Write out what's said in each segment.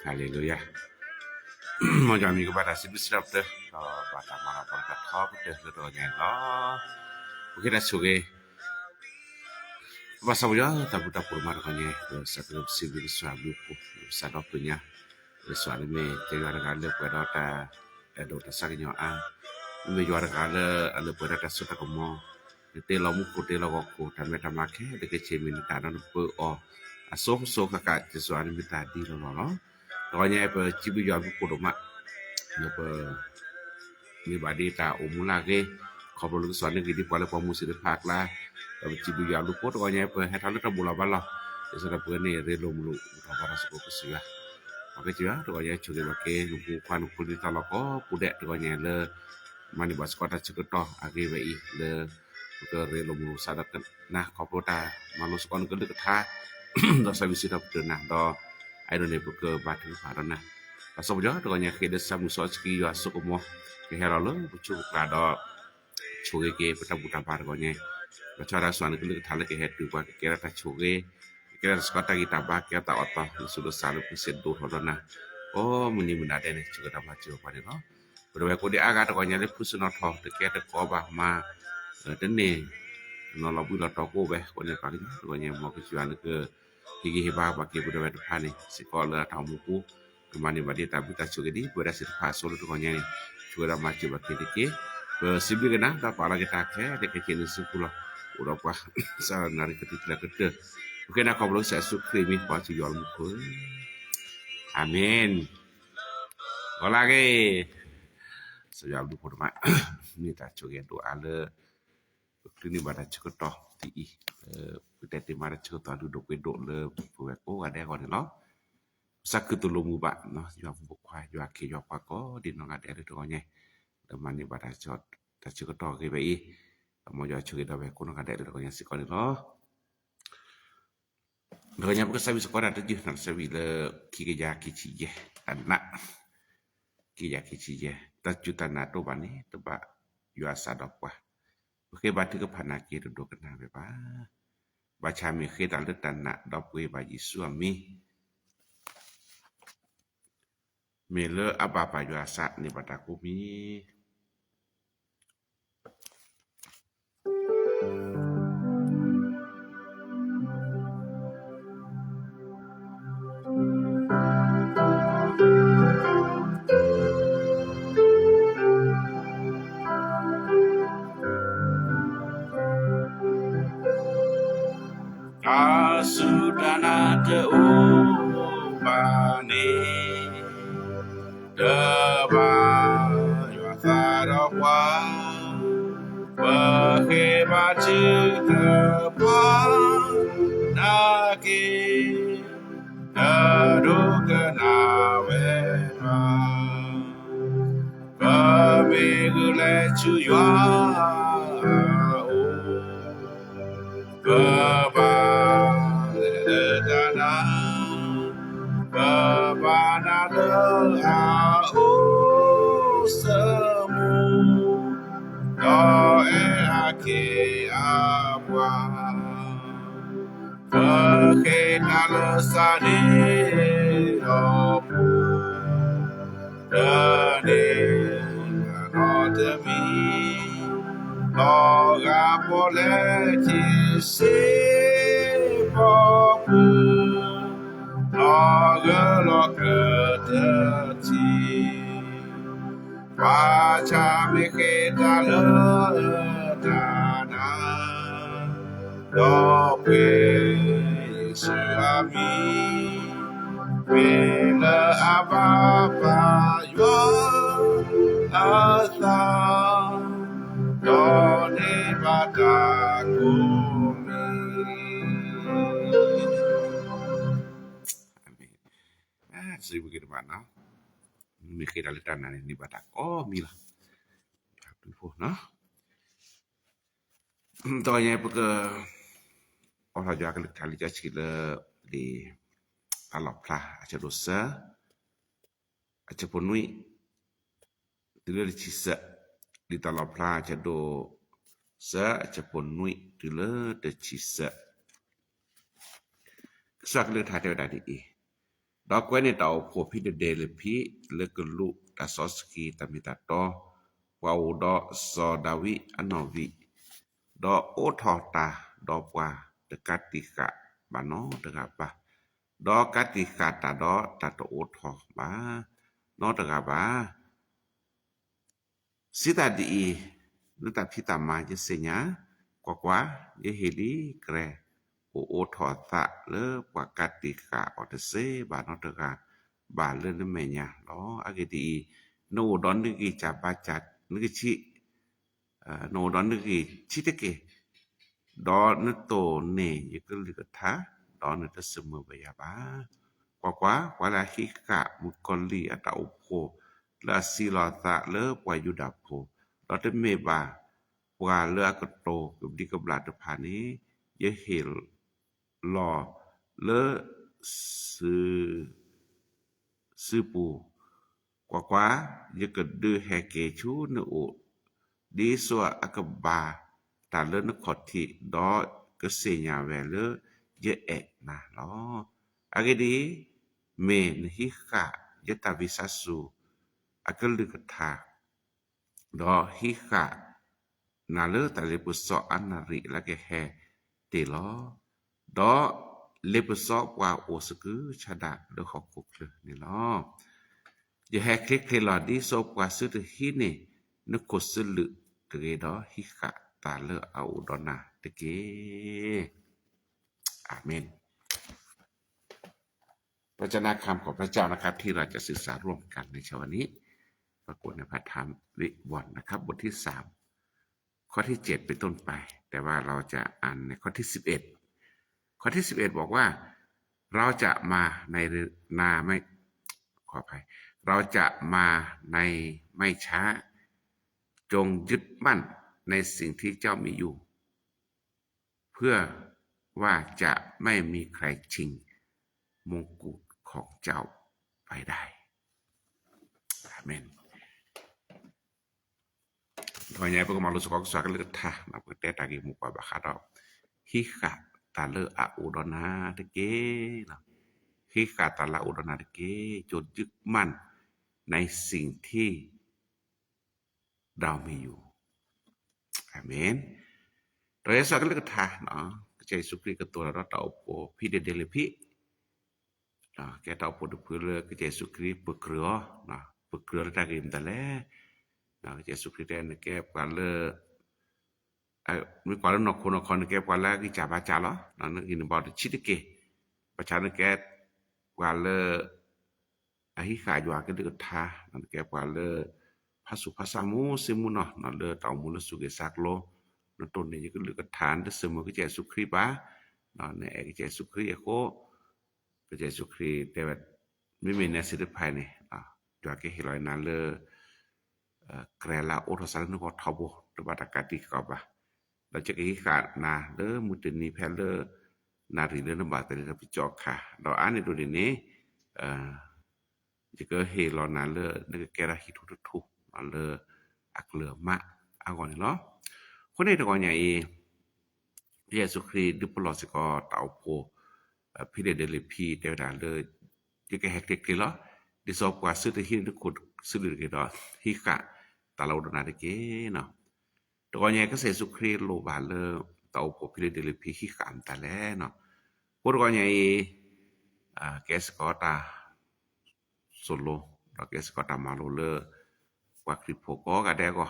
Haleluya. Mojami kepada sebesar tu. Pada mana berkat kau kita sedoanya Allah. Kita suge. Pasal dia tak buta purman kanya. Satu sibuk suami ku. Satu punya. Suami me jual kala pada ta. Dota saknya me jual kala ala pada ta suta komo. Te lo muku te lo ko ta meta make de ke chemin ta na pe o. Aso kakak suami me tadi lo. Pokoknya apa cibu jual buku rumah apa ni badi ta umula ke khabar lu soalnya gidi pala pamusi de phakla tapi cibu jual buku pokoknya apa hatalu ta bola bala esara pene relo mulu utara suku kesia oke cia pokoknya juga make buku kan kulit talako pudek pokoknya le mani bas kota ceketo age wi le ke relo mulu sadat nah kopota malu sekon ke dekha do savisita pernah do I don't know ke batu parana. Pasal dia dengan kede samuso ski yo sukumo ke heralo bucu prado choge ke peta par gonya. Bacara suan ke thale ke hetu ba ke ra ta choge ke ra skota kita ba ke ta oto sudo salu pisen do hodona. Oh muni munade ne juga ta macho pare no. Berwe ko di aga to gonya le pusuno tho te ke te ko ba ma tene no la bu la to ko be ko ne pa ke gonya mo ke suan ke higi heba bagi budaya depan ni sekolah tamuku kemani badi tapi tak juga di pada sirpa solo tu konya ni juga macam bagi dike sibi kena tak pala kita ke de kecil sekolah udah apa sa nari ketika kete mungkin aku belum saya sukrimi pas jual muku amin lagi sejauh buku rumah ni tak juga doa le ini pada cukup toh ti kita timar cukup toh duduk wedok le buat ko ada ko no sak ketulung ba no jua buka jua ke jua pa ko di no ada itu nya teman ni pada jot ta cukup toh ke bai mo jua cukup dah ko no ada itu nya si ko no nya bukan sabi sekolah tu je nak sabi le kija kici je anak kija kici je ta juta na to bani to ba jua sadapa Oke batu ke panaki duduk kena beba. Baca mi kita letan nak dapwe bagi suami. Mele apa jua sak ni bataku mi. Sudana te ubani deba yuatarawa bahebaci tepa naki adukana wema pamigule chuyua Sani opu dani anotemi loga บ่แลที่สิบ่ผู้รอเกลอเกเตทีว่าจะไม่เคยตาเลตานาดอเปสุอามีเวลาอาบาปายออาตาดอเนบาตากุมีSri begitu mana mikir alitan ni batak mi lah tu nah tonya ke orang jaga kali jachila di aloplah aja dosa aja ponui dile cisa di taloplah aja do sa aja ponui dile de cisa sak le thade dadiดอกไว้ในเตาพวกพี่เดลพีเลกลุตาซอสกีตามิตาตอวาวดอซอดาวิอนอวิดอโอทอตาดอปวาเดกาติกะบานอเดกาบาดอกาติกาตาดอตาโตโอทอบานอเดกาบาสิตาดีนุตาพิตามาจะเสญากว่าเยเฮลีแกรโอทอตะเลปวากาติกาออเตเซบานอเตกาบาเลนเมญาลออะเกดีโนดอนนึกิจาบาจัดนึกิชิโนดอนนึกิชิเตเกดอนโตเนยกลิกทาดอนตเสมบยาบากว่าวาลาฮิกะมุกอลีอะตาโอโพลาซิลอตะเลปวายุดาโพดอเตเมบาปวาเลอะกโตกับดิกบลาตพานีเยเฮลลอเลสืปูกว่าๆยกดือแฮเกชูนโอดีสวอะกบาตาเลนขอทิดอกเสญาแวเลเยเอนะลออะเกดีเมนฮิกะยตาวิสัสุอะกลึกทาดอฮิกะนาเลตาเลปุสออันนาริละเกแฮเตลอดอเลปซอบว่าโอสกุชะดะเดขอกุกเลยนี่ลอยะแฮคลิกเคลอดีซอบว่าซึตฮิเนนกสลึเกดอฮิกะตาเลอาอุดนาตะเกอาเมนพระเจ้าคำของพระเจ้านะครับที่เราจะศึกษาร่วมกันในเช้าวันนี้ปรากฏในพระธรรมวิวรณ์นะครับบทที่3ข้อที่7เป็นต้นไปแต่ว่าเราจะอ่านในข้อที่11ข้อที่11บอกว่าเราจะมาในนาไม่ขออภัยเราจะมาในไม่ช้าจงยึดมั่นในสิ่งที่เจ้ามีอยู่เพื่อว่าจะไม่มีใครชิงมงกุฎของเจ้าไปได้อาเมนตอนนี้พวกมารู้สึกว่าสักเลือดท่ามาเปิดแต่ตากิมุกว่าบาคาดอกฮิกะตาเลอะอุดนาตะเกนะฮิกะตาละอุดนาตะเกจดยึดมั่นในสิ่งที่เรามีอยู่อาเมนโดยสักเลือดท่าเนาะใจสุกรีกับตัวเราเต่าโปพี่เดลพี่แกเต่าโปดเพื่อเลยใจสุกรีปึกเกลือนะปึกเกลือตากิมตะแลใจสุกรีแกกว่าเลมีกว่าแล้วนอกคนแกกว่าแล้วกิจาบาจาลนั่นกินบ่ชิตเกประชาแกกว่าเลอหิขาอยู่ก็ดึกทานั่นแกกว่าเลพระสุภาษามูซิมุเนาะนั่นเลเต่ามูลสุเกซักโลนั่นต้นนี้ก็ลึกฐานเสมอกิจสุครีบานั่นแหละกิจสุครีโคกิจสุครีแต่ว่าไม่มีในสิทธิภายในจัวแกเฮลอยนั่นเลแกรลาโอทสันนก็ทบตบตะกาติกอบาเราจะกิขานาเลมุตนีแพเลนารีเลนบาตเลปิจอกค่ะเราอ่านในตัวนี้จะก็เฮลอนาเลนึกแกราฮิทุอันเลอักเลมะเอาก่อนเนาะคนในตะกอนใหญ่เยซูคริสต์ดิปลอสก็เต่าโพพี่เดลพีเตวดาเลยจะก็แฮกเทคเหรอดิซอกว่าซื้อที่นึกขุดซื้อเลยก็ฮิกะตาเราดนาตะเกเนาะ ตอนนี้ก็เสสุครีโลบาเลตาโพพิเดลพิขี้ขามตาแลเนาะพวกก็ยังแกสกอตาโซโลแล้วแกสกอตามาโลเลกว่าคริโพก็ได้ก็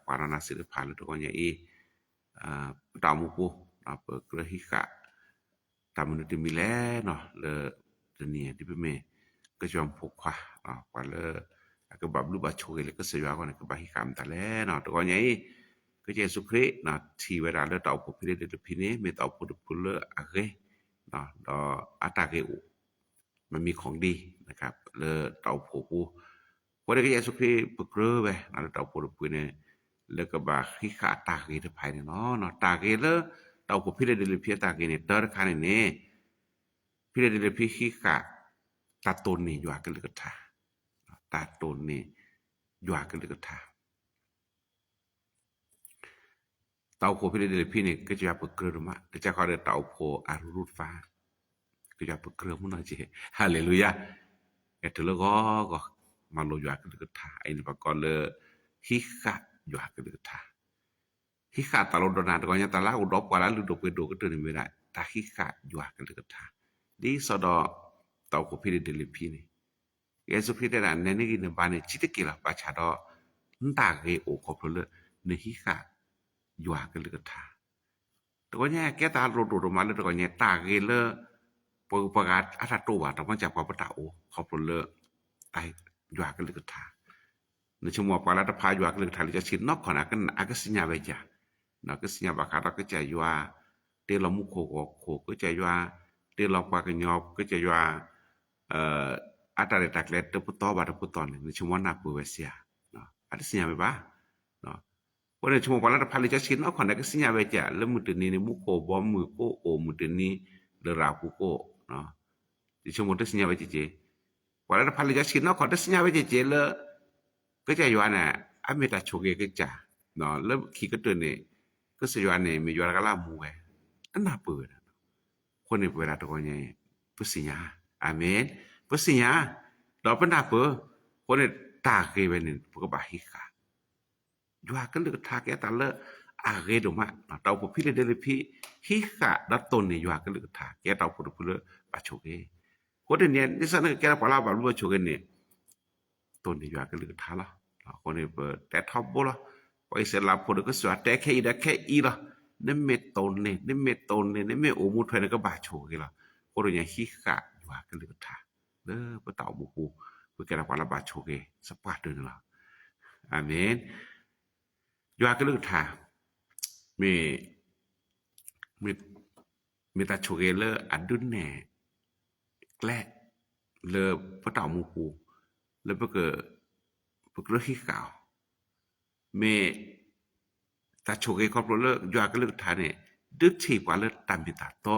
ปารานาสิรพาลตก็ยังตามุปูเปิดกระหิกะตามนุษย์มิแลเนาะเลเนี่ยที่เมก็จอมพกว่ากว่าเลก็บับรูบาโชยเลยก็เสียว่าก็บาหิกามตาแลเนาะตก็ยังก็เยซูคริสต์นะที่เวลาเราตาอุปพิเดพิเนเมตาอุปปุเลอะเกนะดออาตาเกอุมันมีของดีนะครับเลตาอุปปูพอได้ก็เยซูคริสต์ปกเรอไปนะตาอุปปุเนแล้วก็บาฮิกาตาเกภายในเนาะตาเกเลตาอุปพิเดพิตาเกเนี่ยเตอร์คันเนี่ยพิเดพิฮิกาตาตนนี่อยู่กันเลยก็ท่าตาตนนี่อยู่กันเลยก็ท่าตาโพพิเดลพินี่ก็จะปกเกลือมาแต่จะเขาได้ตาโพอารุดฟ้าก็จะปกเกลือมันน่ะจิฮาเลลูยาเอตลก็มาโลยากันก็ท่าไอ้นี่ปะก่อนเลยฮิกะอยู่กันก็ท่าฮิกะตาโลดนาก็ยังตาลาอุดกว่าแล้วดูไปดูก็ตัวนี้ไม่ได้ตาฮิกะอยู่กันก็ท่าดีสดอตาโพพิเดลพินี่เยซูคริสต์ได้อันนี้กินบานนี่จิตกิละปะชาดอนตาเกโอคอพลเนฮิกะอยู่กันเลยก็ท่าตก็เนี่ยแกตาโรดมาเลยตก็เนี่ยตาเกเลประกาศอัตโตว่าตมันจากพระพุทธโอขอบเลไตอยู่กันเลยก็ท่าในชั่วโมงปารัตพาอยู่กันเลยท่าจะชินนอกขนาดกันอากาศญาเวจานะก็สัญญาบาคาตก็จะอยู่เตลมุโคก็จะอยู่เตลปากญอบก็จะอยู่อัตระตักเลตพุตตอบาตพุตตอนในชั่วโมงนับเวเสียเนาะอันสัญญาไปบ่เนาะเพราะในชั่วโมงปารัตพาจะชินนอกขนาดก็สัญญาเวจาแล้วมื้อนี้ในมุโคบ่มือโกโอมื้อนี้เลราคุโกเนาะที่ชั่วโมงตะสัญญาเวจเจปารัตพาจะชินนอกขนาดสัญญาเวจเจเลก็จะอยู่น่ะอเมตาโชเกก็จะเนาะแล้วขี้ก็ตัวนี้ก็สิอยู่นี่มีอยู่ละกะลามูเวอันน่าเปิดคนนี่เวลาตะกอนใหญ่ปุสิญาอาเมนปุสิญาดอกปนาเปคนนี่ตาเกเวนี่ปกบาฮิกาอยู่กันเลยทาแกตาเลอาเกดมาตาปพิเลเดลพิฮิกาดัตตนนี่อยู่กันเลยทาแกตาปุปุเลปาโชเกคนนี่นี่สันแกปลาบาลูโชเกนี่ตนนี่อยู่กันเลยทาละคนนี่แต่ท็อปบ่ล่ะพออิสลามพอก็สวดแต่แค่อีแค่อีล่ะนี่เมตนนี่นี่เมตนนี่นี่เมโอมุทเนก็บาโชเกล่ะคนนี่ฮิกาอยู่กันเลยทาเด้อปะตาบุกูเพื่อแกปลาบาโชเกสปาดนึงล่ะอาเมนอยู่กันเลยทามีตาโชเกเลอัดดุนแน่แกล้เลปะตามูกูแล้วเปกฮิกาเมตาโชเกครอบเลอยู่กันเลยทาเนี่ยดึกชีกว่าเลตามปิตาโต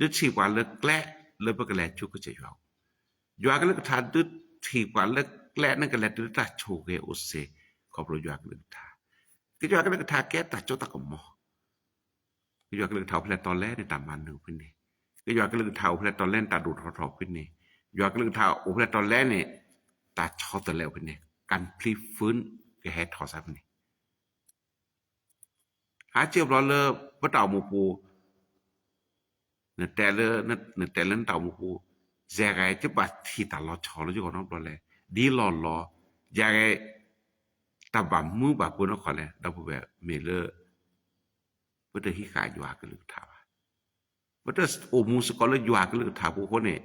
ดึกชีกว่าเลแกล้เลปกแลจุก็จะอยู่กันเลยทาดึกชีกว่าเลแกล้นั่นก็แลดึตาโชเกโอเซครอบอยู่กันเลยทาก็อยู่กันเลยทาแกตาโจตะกมก็อยู่กันเลยเฒ่าแพลตอนแรกในตามมันนึงเพิ่นนี่ก็อยู่กันเลยเฒ่าแพลตอนแรกตาดูดทอๆเพิ่นนี่อยู่กันเลยเฒ่าโอแพลตอนแรกนี่ตาชอตแล้วเพิ่นนี่กันพลิฟื้นก็ให้ทอซะเพิ่นนี่หาเจียบรอเลบ่ตาหมู่ปูเนแต่เลเนแต่เล่นตาหมู่ปูแจกไอ้จะบัดที่ตาลอชอแล้วอยู่กับน้องบ่แลดีลออยากไอ้ตาบ่มือบาปูนขอแลดาบ่แบบเมเลบ่ได้ฮิกาอยู่กันเลยทาบ่ได้โอมูสกอลอยู่กันเลยทาผู้คนนี่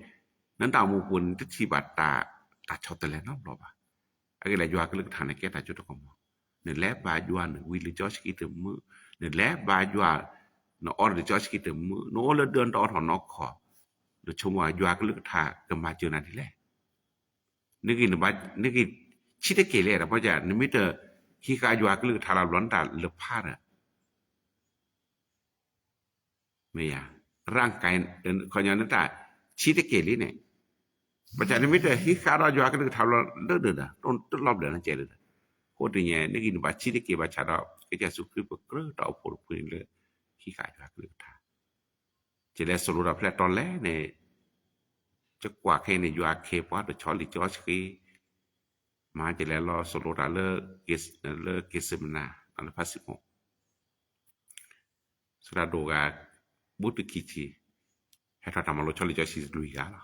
นั้นตาหมู่ปูนที่บัดตาชอตแล้วเนาะบ่ว่าไอ้แลอยู่กันเลยทาในแก่ตาจุดก็มเนี่ยแลบาอยู่อันวิลจอชกิตมือเนี่ยแลบาอยู่no order judge ki te mu no le don do thon no kho le chuma ywa ka lu tha ka ma chuna di le ni ki ba ni ki chi te ke le da ba ja ni mi te ki ka ywa ka lu tha la lon ta le pha da me ya rang kai kho nya na ta chi te ke le ne ba ja ni mi te ki ka ra ywa ka lu tha lo le da ton to lob le na che le ko ti nya ni ki ba chi te ke ba cha da ke ja su kri ba kro ta o por pu leขี้ขายว่าคือทาจะแล้วสรุปแล้วแพลตอนแรกเนี่ยจะกว่าแค่ในยูอาเคปว่าชอลิจอชคีมาจะแล้วรอสรุปแล้วเลิกเกสมนา อันละ16สุดาดูกาบุตรคิดให้เราทำมาเราชอบลิจชิลุยกาล่ะ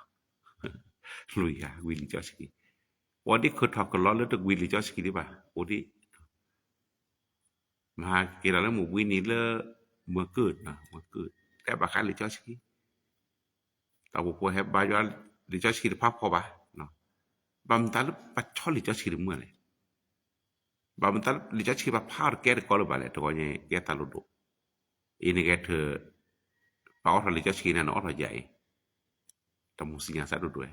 ลุยกาวิลิจชิวันนี้คือทำกันล้อแล้วตึกวิลิจชิดีป่ะวันนี้มาเกี่ยวกับหมู่วินี่เลเมื่อเกิดนะเมื่อเกิดแต่บางครั้งลิจชิแต่บุพเพให้บายว่าลิจชิภาพพอป่ะเนาะบางทีเราปัจจุบันลิจชิเมื่อไรบางทีลิจชิภาพแก่ก็เลยบาเลยตัวนี้แก่ตลอดอินเกตป่าวลิจชินั่นอ๋อใหญ่แต่มุสิญาสัตว์ด้วย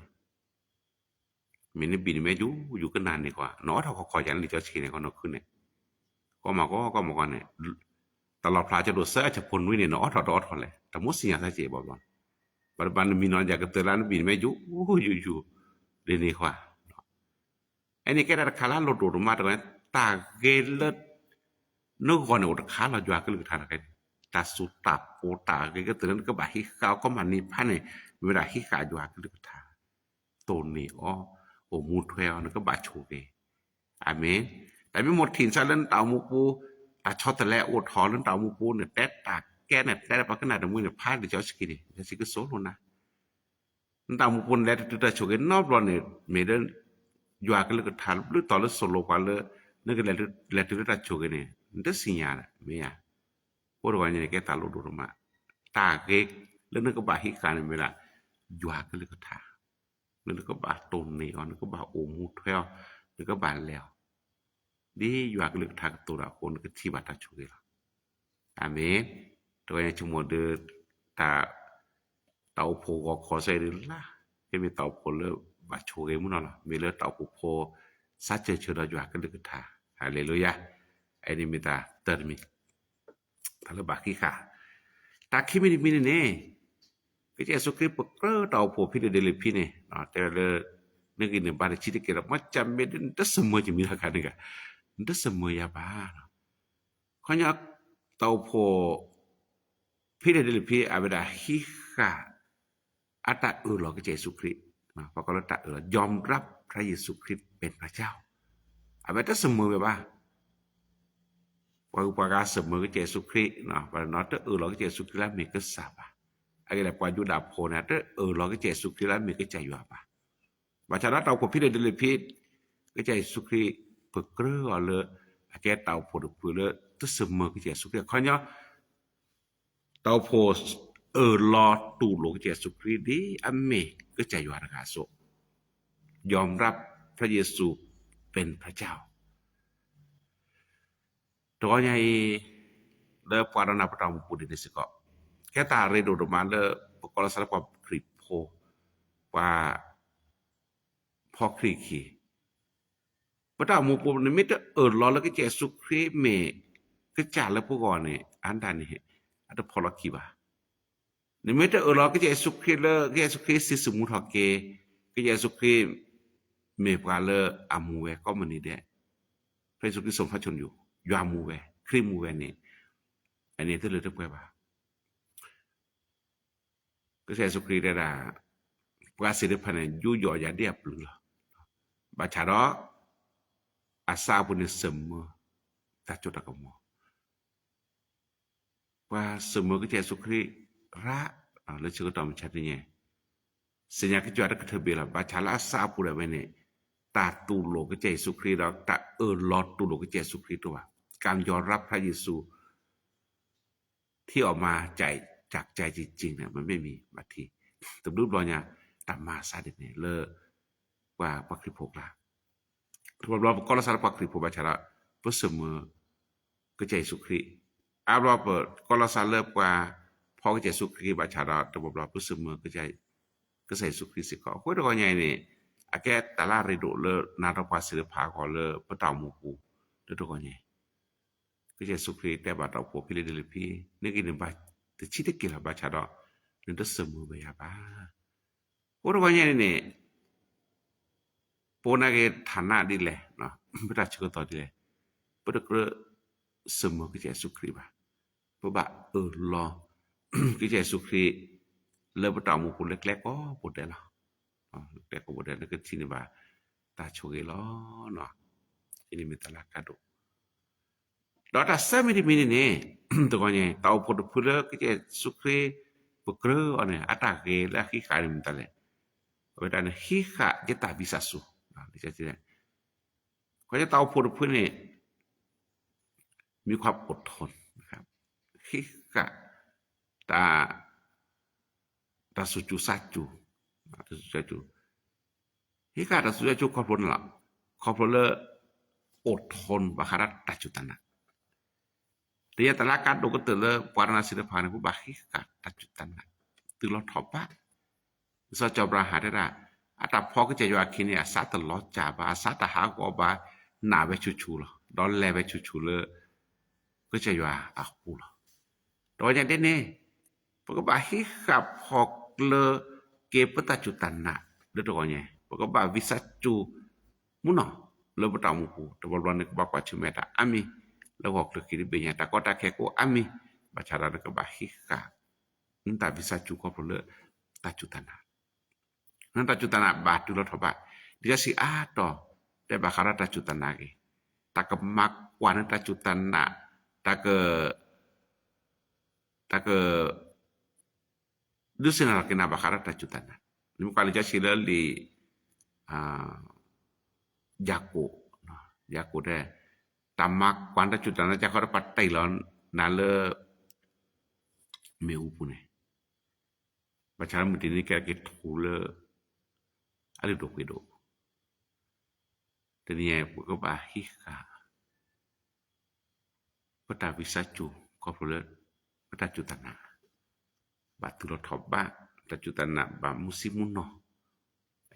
มินบินไม่อยู่กันนานดีกว่าน้อถ้าเขาคอยยันลิจชิเนี่ยก็นกขึ้นเนี่ยก็มาก่อนเนี่ยตลอดพลาจะดูเสื้อจะพ้นวิ่งเนี่ยน้อถ้าดอทเลยแต่มุสิญาสัตว์เจ็บบ้างปัจจุบันมีนอนอยากจะเตือนบินไม่อยู่เรื่องนี้กว่าอันนี้แค่ได้ขาลาลดมาตรงนั้นตาเกลนึกก่อนเนี่ยอุตขาเราจวกก็เลยทานกันตาสุดตาโปตาเกก็เตือนก็บ่ายฮิข้าวก็มันนี่พันเนี่ยเวลาฮิขาจวกก็เลยทานตัวนี้โอ้มูทเวลนั่นก็บ่ายโชว์เลยอาเมนแต่ไม่หมดถิ่นซะเล่นเต่ามูปูตาชอบแต่แล้วอดถอนเล่นเต่ามูปูเนี่ยแต่ตาแกเนี่ยแต่ปากขนาดมือเนี่ยพลาดเดี๋ยวจะสกินเนี่ยจะสกินโซ่ลงนะเต่ามูปูแล้วตัวโชว์กันนอกรอนเนี่ยไม่ได้จวกก็เลยทานหรือต่อแล้วโซโล่กันเลยนึกแล้วตัวโชว์กันเนี่ยนั่นสิญาณไม่อะพวกเราเนี่ยแกตาลุดมาตาเกกแล้วนึกก็บ่ายฮิการเวลาจวกก็เลยทานนึกก็บ่าต้นนี่นึกก็บ่าโอมูทเวลนึกก็บ่าแล้วดีอยู่อักลึกทักตัวละคนก็ที่บัตรช่วยละอาเมนตัวยังชั่วโมงเดือตาเต่าโพก็ขอใส่ดือละจะมีเต่าโพเลยบัตรช่วยมั้งล่ะมีเลยเต่าโพสัจเจริญอยู่อักลึกทักฮาเลลูยาไอ้นี่มีตาเติร์มิถ้าเราบักขี้ขาตาขี้มีเนี่ยก็จะสุขีปกเกอเต่าโพพี่เดลิพี่เนี่ยแต่เลยนึกอินเนี่ยบาร์ชิตเกล้macam beda dah semua je mila kan kan dah semua ya bah hanya tahu po pilih dari pilih ada hika ada ulah ke Yesus Kristus nah kalau tak ulah ยอมรับพระเยซูคริสต์เป็นพระเจ้าada semua ya bah Walaupun semua ke Yesus Kristus nah pada nota ulah ke Yesus Kristus lah mereka sabar agar pada juda po nata ulah ke Yesus Kristus lah mereka caya apa baca dah tahu kopi dari lepit kerja sukri perkara ala akhir tahu pura tu semua kerja sukri hanya tahu pos lot tu lo kerja sukri di ame kerja yuara kasut ยอมรับพระเยซูเป็นพระเจ้าตัวใหญ่เลิกปารณาประตามปุรินิสก็แค่ตาเรดูดมาเลิกประกอบสารพัดคริปโพว่าพอครีคีพระเจ้ามูปูนี่ไม่ได้รอแล้วก็เจสุครีเมก็จ่าแล้วพวกก่อนเนี่ยอันนั้นเนี่ยอันนั้นพอละคีบ่านี่ไม่ได้รอก็เจสุครีแล้วก็เจสุครีสิสมุทรเกก็เจสุครีเมปาเลอามูเวก็มันนี่เด้พระเยซูคริสต์ทรงพระชนอยู่ยามูเวครีมูเวนี่อันนี้ที่เลยต้องไปบ่าก็เจสุครีได้ด่าว่าสิริพันธ์ยู่หย่อยาเดียบหรือbaca doa asa pun semua tak coba kamu wah semua kerja sukri rak lalu juga tahu mencarinya sehingga kerja ada keterbela baca lah asa pun dah mana tak tulo kerja sukri dah tak lot tulo kerja sukri tu ahการยอมรับพระเยซูที่ออกมาจากใจจริงๆเนี่ยมันไม่มีบางทีแต่รูปรอยเนี่ยตามมาซาดิเนี่ยเลิกว่าปักริโภคละทุกคนบอกก็ละสารปักริโภคบัชระเพื่อเสมอก็ใจสุขีอาบรอบเปิดก็ละสารเลิกว่าพอก็ใจสุขีบัชระแต่บอกเราเพื่อเสมอก็ใจก็ใส่สุขีสิก็คุยตัวใหญ่เนี่ยอาแกตลาดเรดูเลนาตปัสสิรภาก็เลพระเต่ามูปูตัวใหญ่ก็ใจสุขีแต่บาดเราผัวพี่เลยเดลพี่นึกอินบัตแต่ชิดเกี่ยวกับบัชระนั่นตัวเสมอไปยาบ้าคุยตัวใหญ่เนี่ยpona ke thana di le no beta chuko to di le beta kre semua ke Yesus Kristus ba ba lo ke Yesus Kristus le beta mu pu lek lek ko pu de la lek ko pu de ke sini ba ta chuke lo no ini minta la kado Dota samedi minine tokonya tau podo pula ke sukre pekre one atake la ki karim tale. Wedane hika kita bisa su. Bisa tidak. เขาจะเตาพูดพื้นนี่มีความอดทนนะครับฮิกะตาสุจูซาจูฮิกะตาสุจูซาจูครอบครัวละครอบครัวเลอดทนบาคารัตตาจุตันะแต่ยะตะละกัดดูก็เตเลปารณศิลปะนี่ผู้บาฮิกะตาจุตันะตึลอทอบะซอจอบราหาได้ละอาตาพอก็จะอยู่อาคินี่อาสาตลอจาบาอาสาตหากอบานาเวชูๆล่ะดอนแลเวชูๆเลยก็จะอยู่อาคูล่ะโดยอย่างนี้ปกบาฮิกับพอกเลเกปตาจุตันนะเด้อตัวเนี่ยปกบาวิสัจจูมุนอเลบตามุกูตบลวันกบากว่าชุเมตาอามิแล้วบอกเลยคิดเบียตะก็ตะแค่กูอามิบาชาระกบาฮิกะนั่นตาวิสัจจูก็เพราะเลตาจุตันนะนั่นตาจุตันนะบาตุลทบะdia si ato de bakara ta cutanage tak makwan ta cutana tak dusina kena bakara ta cutana limu kali jasila li jako de tamak kwan ta cutana jakara patai lon nale meu pune bacara mutini ke thule ali dokido Tenia ko bahika pata visaju ko pula pata jutana batu lo thoba pata jutana ba musimuno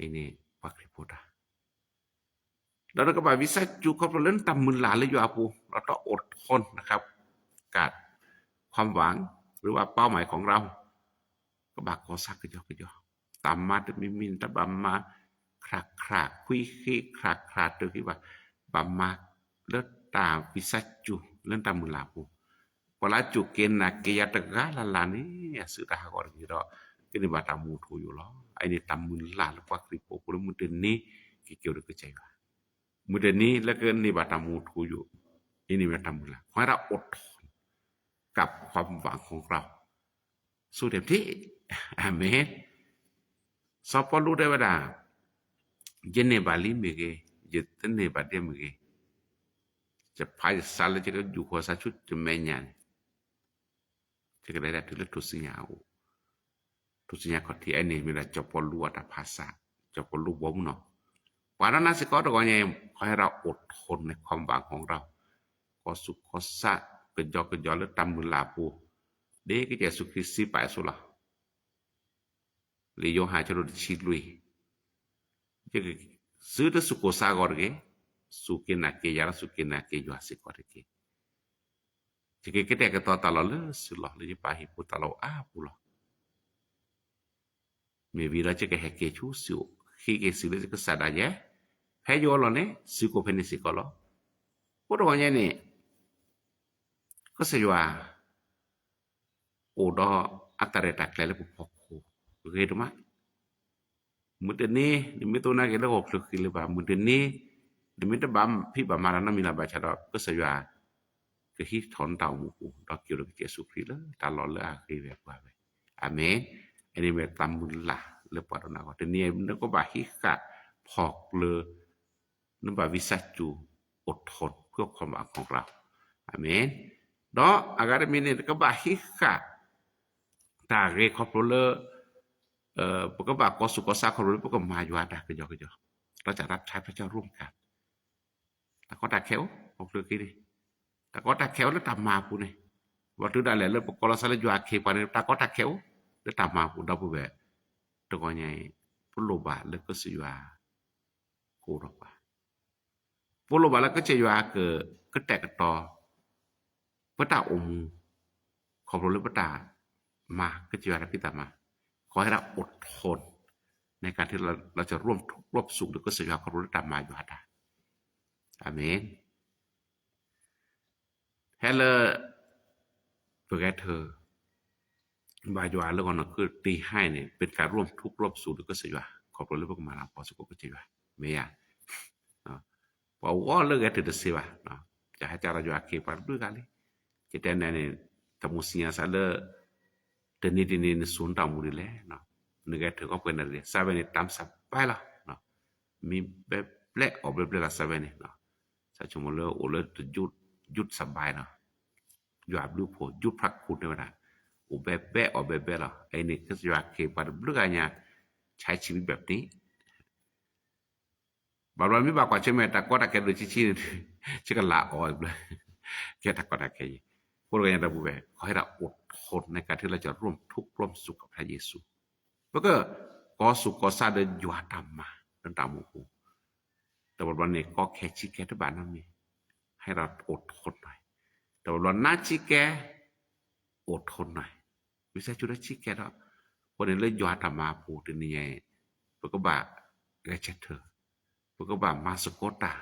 ini pakripoda danก็บ่วิสัจจุก็เล่นตำมือหลาเลยอยู่อาปูเราต้องอดทนนะครับกับความหวังหรือว่าเป้าหมายของเราก็บากขอสักกะยอตามมาตะมินตะบัมมาครากคุยคิครากตัวที่ว่าบัมมาเลิศตาวิสัจจุเล่นตามมือหลาปูพอละจุเกณฑ์นะเกียตะกะลานี่สุดาก็นี่ดอกก็นี่ว่าตามมูทูอยู่หรอไอ้นี่ตามมือหลาแล้วว่าคริโปปุมุดนี้เกี่ยวกับใจว่ามุดนี้แล้วก็นี่ว่าตามมูทูอยู่นี่ว่าตามมือหลาขอให้เราอดทนกับความหวังของเราสู้เต็มที่อาเมนสอบพอรู้ได้ว่าjene bali mege jetne bade mege je phai sal je ju ko sa chut je menyan je ke da tu tu sinya ko ti ene mi la chopolu ataภาษา chopolu bom no วาระนั้นสิก็ตัวเนี่ยขอให้เราอดทนในความหวังของเราก็สุขก็สะกะยอแล้วตำมือลาปูเด็กจะสุขสิไปสุละลิโยหาจรดชิลุยจะซื้อตสุโกสากอร์เกสุกินาเกยาสุกินาเกยาสิกอร์เกจะเกแต่ก็ตอตลอดเลยสุละเลยไปหิปุตลอปูละมีวิราจะเกเกชูสิวขี้เกสิเลยจะก็สะดายะให้โยลเนี่ยสิโกเพนิสิกอลปุตวันเนี่ยก็เสียว่าโอดออัตเรตักเลยปุพกเกตุมาMudeni dimituna ke lo kluk le ba mudeni dimita bam phi ba marana mila ba cha do ko saywa ke hi thon taw mu ku do kyo lo ke su kri le ta lo le a kri ve ba be amen ani me tamulla le pa na ko teni ne ko ba hi ka phok le ne ba visaju อดทนเพื่อความหวังของเราอาเมนเนาะอากาศมีเนี่ยก็ba hi ka ta re ko leพวกบากก็สุขสาครุพวกมาอยู่อาดากะยอกะยอเราจะรับใช้พระเจ้าร่วมกันตะก็ตะเขวบอกเลยกี่ดิตะก็ตะเขวแล้วตามมาปูนี่ว่าถึงได้แล้วปกลสารอยู่อาเคปานตะก็ตะเขวแล้วตามมาปูดอกแบบตะก็ใหญ่ปุโลบาแล้วก็สิว่าโครบาปุโลบาแล้วก็จะอยู่อาก็แตกต่อพระตาองค์ขอบรู้พระตามาก็จะว่าพิตามาขอให้เราอดทนในการที่เราจะร่วมทุกข์ร่วมสุขหรือก็สัญญาความรู้ตามมาอยู่หาได้อาเมนเฮลเพื่อเธอบายวาแล้วก็นั่นคือตีให้เนี่ยเป็นการร่วมทุกข์ร่วมสุขหรือก็สัญญาความรู้พวกมาพอสุขก็จะว่าเมียเพราะว่าเลิกเธอจะเสียว่า จะให้cara jual ke pardu kali kita nene tamusinya sale teni sun tamu dile no nega te ko pena de sabe ni tam sa pala no mi be ble o ble la sabe ni no sa chumo le o le jut sa bai no jual blu po jut prak ku ne na o be laไอ้นี่ก็จะว่าเคปัดบลูกanyaใช้ชีวิตแบบนี้บางวันไม่บอกว่าใช่ไหมแต่ก็ตะแกดูชี้ๆชื่อกันละออยเลยแค่ตะก็ตะแกพวกเราอย่างระบุแบบขอให้เราอดทนในการที่เราจะร่วมทุกข์ร่วมสุขกับพระเยซูแล้วก็ก็สุขก็ซาเดินอยู่ตามมาเดินตามหมู่แต่วันนี้ก็แค่ชี้แค่ที่บ้านนั่นนี่ให้เราอดทนหน่อยแต่วันนั้นชี้แกอดทนหน่อยวิสัยจุดชี้แกแล้ววันนี้เลยอยู่ตามมาผู้ที่นี่ไงพวกก็บ่าแกเช็ดเธอพวกก็บ่ามาสกอตา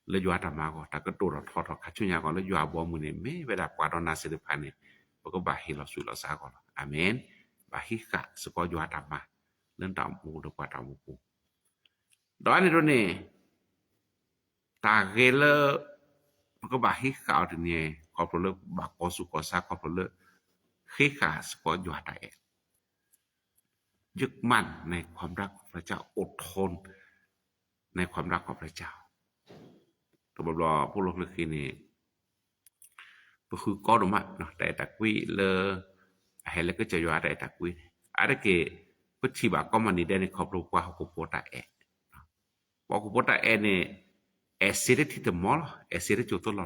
เลยอยู่ตามมาก็แต่ก็ตัวเราทอดคัดชุนยาก่อนเลยอยู่บ่มือเนี่ยไม่เวลากว่าตอนนั้นเสด็จผ่านเนี่ยพวกก็บ่าให้เราสุดเราสาก่อนอาเมนบ่าฮิกะสกออยู่ตามมาเรื่องตามมูดีกว่าตามมูดอยนี่ตัวนี้ตาเกลพวกก็บ่าฮิกะเอาถึงเนี่ยขอบพระเลิกบ่าก็สุกสาขอบพระเลิกฮิกะสกออยู่ตายึดมั่นในความรักของพระเจ้าอดทนในความรักของพระเจ้าตัวบอพวกเราเลือกนี่ก็คือก้อนมาเนาะแต่ตะกุยเลอให้แล้วก็จะอยู่อะไรตะกุยอะไรเกี่ยพุทธิบาก็มันนี่ได้ในครอบครัวว่าเขาโพตาบอกเขาโพตาเนี่ยเสียที่ตัวมอลเสียที่จุดตัวละ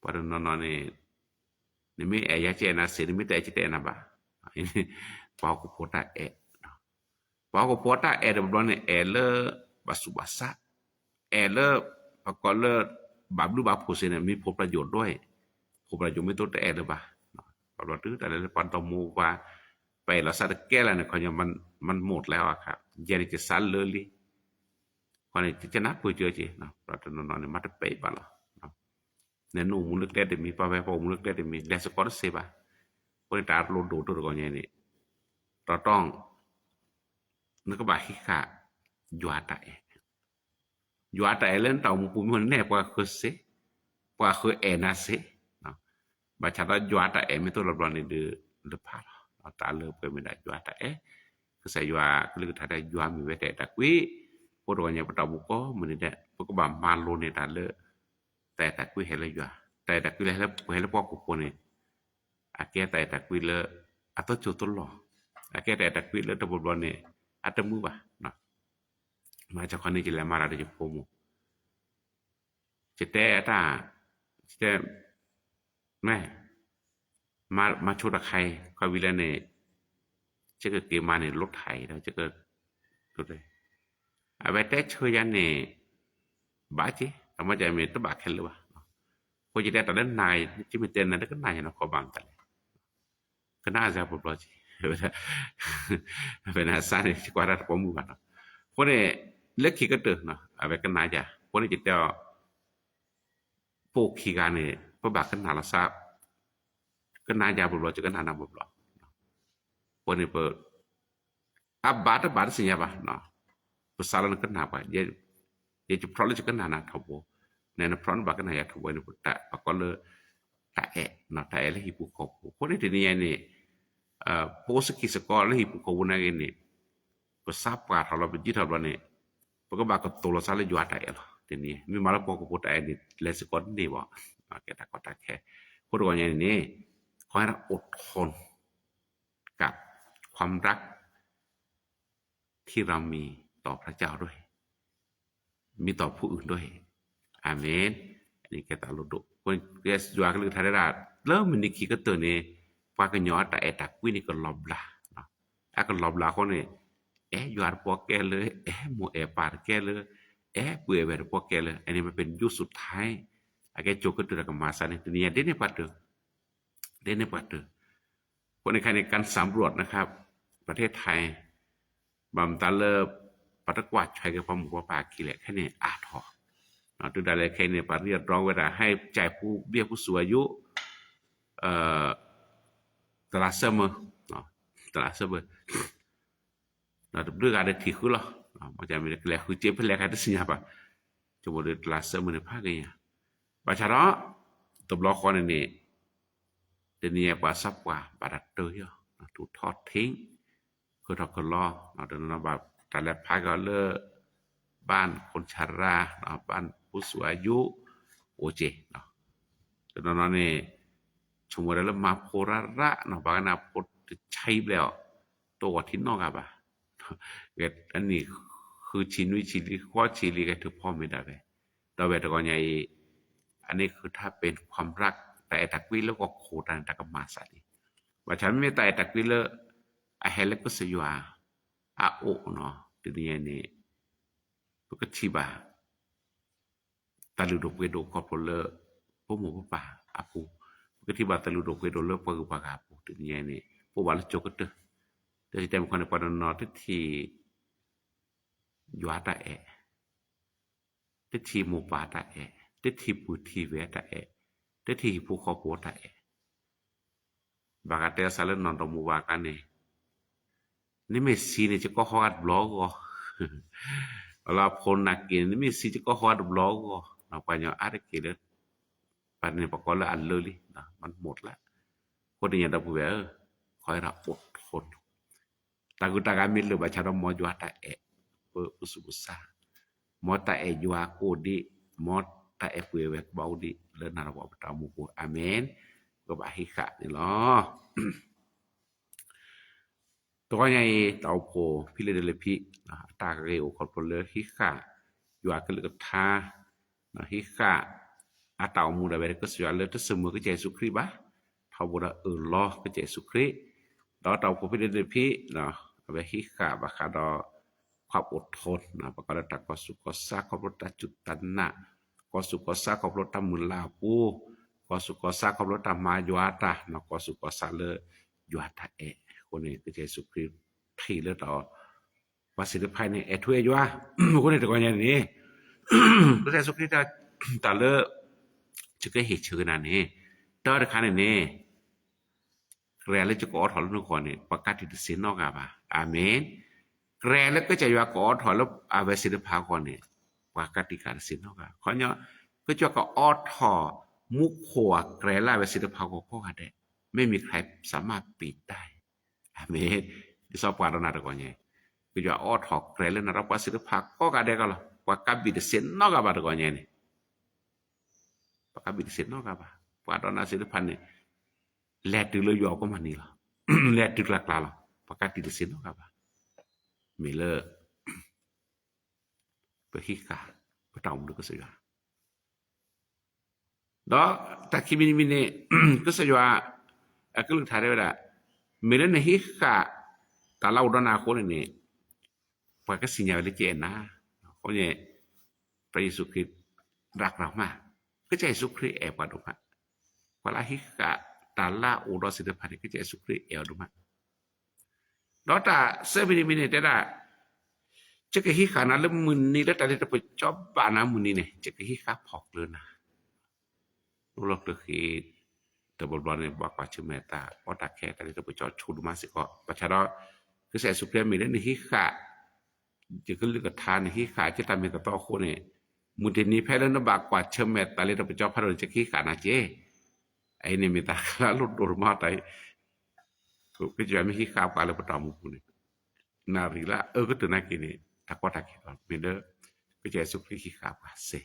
พอเดินนอนนี่ไม่อยากจะน่าเสียไม่แต่จะแต่น่ะบ้าบอกเขาโพตาบอกเขาโพตาเดี๋ยวบอกเนี่ยเลอบาสุบาสะเลอก็เลอบาบลูบาผู้เสนมีผลประโยชน์ด้วยผลประโยชน์ไม่ตัวแต่เลยบ้าเราตื้อแต่ละปันตมูว่าไปเราสัตว์แก่แล้วเนี่ยเขายังมันหมดแล้วอะครับยันจะสั่นเลยคนนี้จะนับผู้เจอจีเนาะเราจะนอนเนี่ยมัดไปบ้าละเนี่ยหนูมุลึกได้เดมีป้าแม่พ่อมุลึกได้เดมีเดสกอร์เซบ้าคนที่ตาโลดดูตัวก่อนเนี่ยนี่เราต้องนึกว่าฮิกะยัวตายยัวตายเล่นเต่ามุกุมันแน่กว่าคือเสกว่าคือนาเสเนาะบางชาติยัวตายไม่ตัวเราเนี่ยเดือดพาเราตาเลือกไปไม่ได้ยัวตายคือใส่ยัวคือถ้าได้ยัวมีไว้แต่ตะกี้พวกเราเนี่ยพวกเราบุกก็มันเนี่ยพวกก็บ่มาโลเนี่ยตาเลือกแต่ตะกี้เห็นเลยยัวแต่ตะกี้แล้วเห็นแล้วพวกกุปเนี่ยอาเกแต่ตะกี้เลยอัตจุดตัวหล่ออาเกแต่ตะกี้เลยตัวบอลเนี่ยอัตมือบ่เนาะมาจากคนนี้จะเล่นมาอะไรจะพูดจะแต่ถ้าจะแม่มาชุดใครเขาวิลเนี่ยจะเกิดเกมมาเนี่ยรถไถแล้วจะเกิดรถเลยเอาไปแต่ช่วยยันเนี่ยบ้าจีทำไมจะมีตัวบ้าแค่หรือวะพอจะได้ตอนนั้นนายที่มันเต้นนั่นก็นายนะขอบางกันเลยก็น่าจะปลอดจีเป็นอาสาเนี่ยกว่าเราพอมือกันเนาะพวกนี้เล็กขี้ก็เตือนเนาะเอาไปกันนายจ้ะพวกนี้จะเจ้าพวกขี้การเนี่ยพวกบ้ากันนาละซากันนายจ้ะปลอดจะกันนายปลอดพวกนี้เปิดบาทสิญญาบ้าเนาะภาษาเรากันนาบ้าเดี๋ยวจะพร้อมจะกันนาทับโบเนี่ยนะพร้อมบ้ากันนายทับโบเนี่ยแต่ปากก็เลยแต่เนาะแต่เลยฮิปุขบพวกนี้ทีนี้เนี่ยposisi sekolah hipu kau guna ini pesapa kalau begitu kalau ni pokok bakal tolong salah jual tak ya ini ini malah pokok pota ini les sekolah ni wah kita kata ke pokoknya ini kau harusอดทนกับความรักที่เรามีต่อพระเจ้าด้วยมีต่อผู้อื่นด้วยอาเมนอันนี้kita ludoคนเกสjualกันเลยทาราเริ่มมันนี่คิดก็ตัวนี้ว่ากันย้อนแต่ตะกุ้ยนี่ก็ลอบลาเนาะก็ลอบลาคนนี่อยู่อาร์พวกแกเลยโมปาร์แกเลยเปื่อยแบบพวกแกเลยอันนี้มันเป็นยุคสุดท้ายแกโจกก็ตัวกับมาซานี่ตัวนี้เด่นปัดเด้อคนในการสำรวจนะครับประเทศไทยบำตาเลิบปัตกวาดใช้กับความหมู่ป่าขี้เหล็กแค่นี้อาถอเนาะตัวใดเลยแค่นี้ปาเรียกร้องเวลาให้จ่ายผู้เบี้ยผู้สูงอายุtelah sama, telah sama. Nah, tu ada tiku lah. Macam ni kelihatan kucing pelak ada siapa. Coba dia telah sama ni pagainya. ประชาราตบล้อคอนนี่เดี๋ยวนี้กว่าซับกว่าบาดเตยถูกทอดทิ้งคือทอดคนล้อเดินมาแบบแต่ละพักก็เลิกบ้านคนชราบ้านผู้สูงอายุโอเจเนาะแต่ตอนนั้นนี่ช่วงเวลามาโพระระเนาะบางนาพดใช้แล้วตัวที่นอกอะบ่ะเกิดอันนี้คือชินวิชิลีข้อชิลีกันทุกพ่อไม่ได้เลยเราแบบตะกอนใหญ่อันนี้คือถ้าเป็นความรักแต่ตะกี้แล้วก็โคตรตะกมาสัตว์ว่าฉันไม่แต่ตะกี้แล้วไอ้เฮลก็สยว่าอาโอเนาะทีนี้เนี่ยก็ชิบะตาลุดกเวโดคอพลเลอร์พวกหมูพวกป่าอาปูก็ที่บาตาลุดกเวโดเลอร์ปะกุปะกาปูทีนี้เนี่ยพวกบาลจกเตอแต่ที่แต่คนในปนนอที่ยัวตาเอที่หมูป่าตาเอที่ปูที่เวตาเอที่ผู้ขอปูตาเอบางทีสารนอนตมูบากันเนี่ยนี่ไม่ซีเนี่ยจะก็ฮอดบล็อกก็เราคนนักกินนี่ไม่ซีจะก็ฮอดบล็อกก็เราไปเนี่ยอะไรกินเลยปัจจุบันก็เลยอันเลยนะมันหมดแล้วคนที่ยังดับเบิลคอยรับอดทนตากุตากามิลเลยบัชรมอจวาตาเอเปอุสุบุษามอตาเอจวาโคดีมอตาเอเปเวกบาดีเลนารวบตามุกุอาเมนก็บาฮิกะนี่ล้อตัวใหญ่เต่าโพพิเลเดลพิตาเร็วคนพลเลฮิกะอยู่อากันเลยกับท่าฮิกะอาเต่ามูดาเบรก็สวยเลยถ้าเสมอก็ใจสุครีบะเท่าบุระล้อก็ใจสุครีดอเต่าโพพิเลเดลพิเนาะเบฮิกะบักคาดอความอดทนนะประกอบตักก็สุขสาขอบรถจุดตันนะก็สุขสาขอบรถตามุลาปูก็สุขสาขอบรถตามาโยอาตาเนาะก็สุขสาเลยโยอาตาเอคนนี้ก็ใจสุครีที่เลือดต่อภาษีภายในเอทุเอยัวคนนี้ตะกอนอย่างนี้ก็ใจสุครีตาเลือจะก็เหตุเชิญนั่นนี่ตอนขันนี่เรียนแล้วจะก่อถอนลูกคนนี่ประกาศที่สินนอกอ่ะอาเมนเรียนแล้วก็จะอยู่ก่อถอนแล้วอาเวสิทธิภาคนนี่ประกาศที่การสินนอกอ่ะเขาเนี่ยก็จะก่อถอมุขหัวเรียนแล้วเวสิทธิภาของพ่อกันได้ไม่มีใครสามารถปิดได้Amin. Di sopa rana da konye. Kujua othok krele na rapa siru phako ka de kala. Wakabi de sen no ka ba da konye ni. Wakabi de sen no ka ba. Wadona siru phane. Let tu lo yo ko mani la. Let tu la kala. Wakabi de sen no ka ba. Mile. Behika. Petang du ko sa ya. Đó ta kimi ni mine ko sa ya. Aku lu thare da. Mira nih hika kalau udah aku ini pakai sinyal di cina, pokoknya Yesus rak ramah, kecai Yesus pada rumah, kalau hika tala udah sudah pada kecai Yesus rumah, dota sebini tidak, cek hika nalar muni dah tadi terus coba muni nih, cek hika pok lena, ulok dehแต่บทบาทในบอกว่าชื่อเมตตาเพราะตาแค่แต่ที่เราไปจอดชูดมาสิก็ประชาชนคือเสียสุเพียมีเรื่องนี้ค่ะจะขึ้นเรื่องทานนี้ค่ะจะทำให้กับตัวคนเนี่ยมุทินีแพ้แล้วนะบอกว่าชื่อเมตตาเลยเราไปจอดพระเราจะขี้ขานะเจ้ไอ้นี่เมตตาแล้วลุดโดนมาแต่ก็จะไม่ขี้ขาไปแล้วประตอมุกุนี่นารีละก็ตัวนักกินนี่ถ้าก็ถ้าคิดว่าไม่เด้อก็จะสุขขี้ขาไปเสีย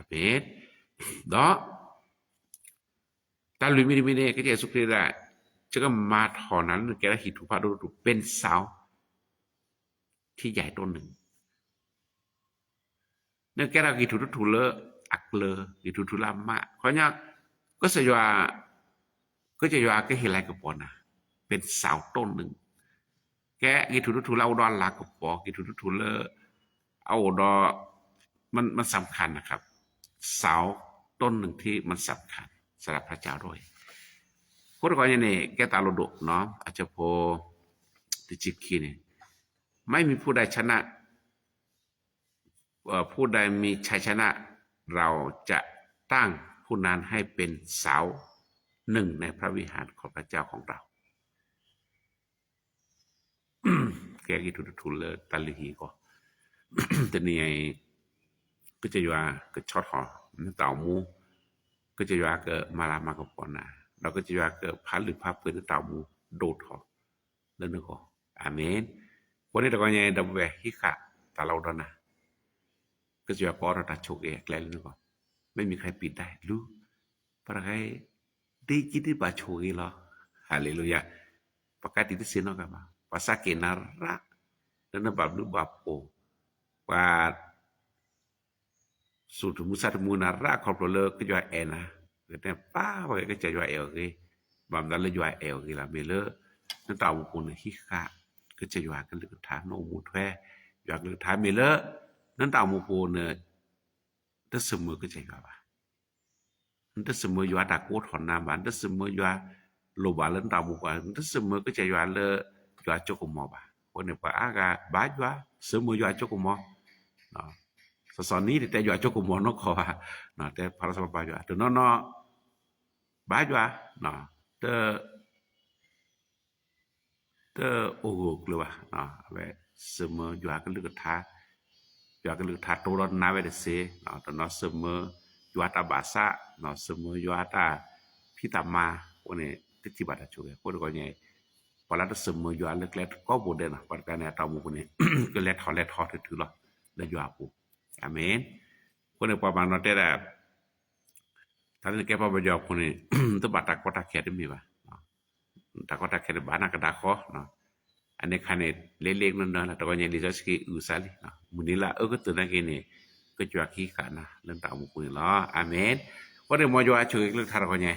เป็นดอตาลุยมินิก็จะสุขได้จะก็มาถอนั้นแกได้หิทุพาดูเป็นเสาที่ใหญ่ต้นหนึ่งเนี่ยแกได้หิทุทุเลอักเลหิทุทุลามะเพราะงั้นก็จะว่าก็จะว่าก็เห็นอะไรกับปอนะเป็นเสาต้นหนึ่งแกหิทุทุเลาดอนลากับปอหิทุทุเลเอาดอมันสำคัญนะครับเสาต้นหนึ่งที่มันสำคัญสำหรับพระเจ้าด้วยคนก่อนเนี่ยแกตาโลดเนาะอาจจะพอติจิกีเนี่ยไม่มีผู้ใดชนะผู้ใดมีชัยชนะเราจะตั้งผู้นั้นให้เป็นเสาหนึ่งในพระวิหารของพระเจ้าของเราแกกิทุทุเลตัลลีก็แต่นี่ก็จะว่าก็ช็อตหอเต่ามู ก็จะว่าก็มาลามาก็ปอนะเราก็จะว่าก็พันหรือภาพเปิดตามูโดดหอแล้วนึกก็อาเมนวันนี้ตะกอนยังดับแวฮิกะตาเราดนะก็จะว่าปอเราตัดโชคเอกแล้วนึกก็ไม่มีใครปิดได้รู้เพราะใครได้จิตบาโชกีหรอฮาเลลูยาปกติที่เสียนอกกันมาภาษาเกนาระdan bablu bapo pa sutu musat munara khoplo ke jwa ena ke pa ba ke jwa el ke bam dal jwa el ke la mele na taw ko ne hi kha ke jwa ke le tha no mu thwe jwa ke tha mele nan taw mu po ne de semu ke jwa ba de semu jwa ta ko thon na ba de semu jwa lo ba len taw mu ba de semu ke jwa le jwa chok mo baคนเนี่ยว่าก็บาดว่าเสมออยู่จกมอเนาะสอนนี้แต่อยู่จกมอเนาะขอว่าเนาะแต่พระสมบาอยู่ตัวเนาะบาดว่าเนาะเตโอ้โหกเลยว่าเนาะเว้เสมออยู่ก็ลึกทาอยู่ก็ลึกทาตัวนาเวเดเซเนาะตัวเนาะเสมออยู่ตาบาษาเนาะเสมออยู่ตาพิตามาคนเนี่ยที่บัดจุคนก็เนี่ยpala de semua yo alek ko bode na parkane tamu kune ke let hot tu lo le yo apu amen kone pa ban note da tan ke pa jo kune to batak kota khet mi ba ta kota khet ba na ka da kho no ane khane le no la to nya li so ski usali no munila ko tu na ke ni ko jwa ki kana len tamu kune lo amen kone mo jo a chu le thar ko nya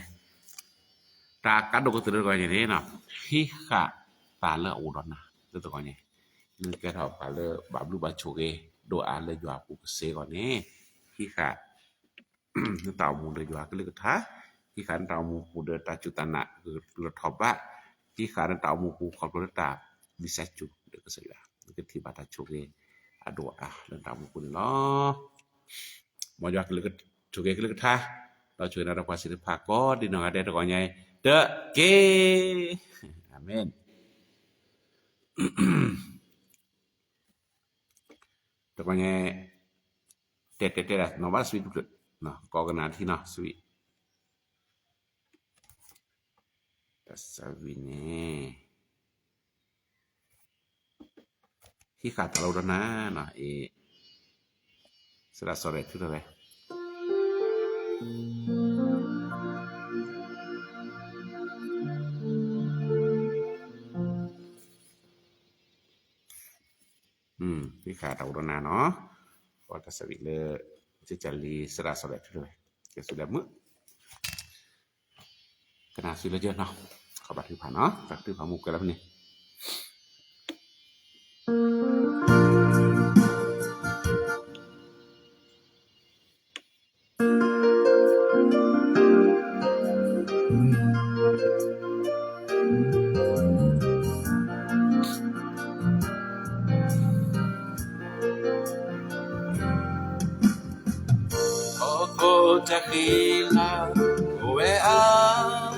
ta ka do ko tu ko nya ni no hi kha pa le u don na tu to ko nya ni ke tho pa le ba blu ba chu ke do a le jwa pu se ko ni hi kha ni ta mu le jwa ke le tha hi kha ta mu pu de ta chu ta na le tho ba hi kha ta mu pu kho le ta bi sa chu de ko se ya ke thi ba ta chu ke a do a le ta mu pu ni lo mo jwa ke le chu ke le thaเราช่วยเราความศิลปะก็ดีหน่อยได้ตะกอนใหญ่เด้อเกอาเมนตะกอนใหญ่เตะๆๆno va sweet เนาะก็กันนาที่เนาะ sweet ตัสสวิเนที่ขาดเราแล้วนะเนาะสระสระทุกอะไรที่ขาดเรานาเนาะก็ตัสวิเลยจะลีสระสระทุกอะไรจะสุดแล้วมื้อกนาสุดแล้วเยอะเนาะขอบัตรที่ผ่านเนาะฝากที่ผ่านมุกกันแล้วนี่Tequila, where am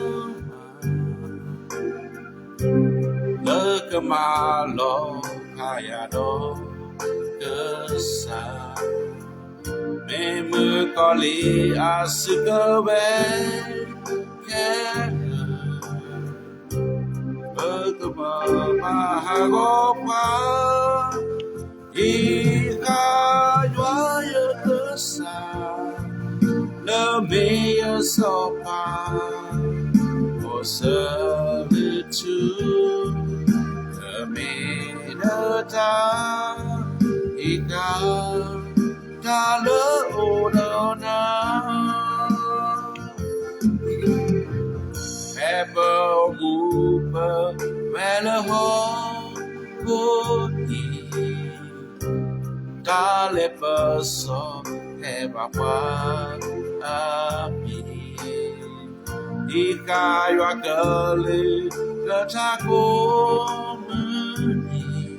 Look at my Lord, Hayado, Gesa. Me mukali asukawe, Kena. Look at my Hagopa, Ika, Joya, Gesa. Le meilleur sopa pour servitude le meilleur temps et dans le honneur Pepper moupe vers le haut pour dans les personnes et papa Ami Ika ywa kale Katako muni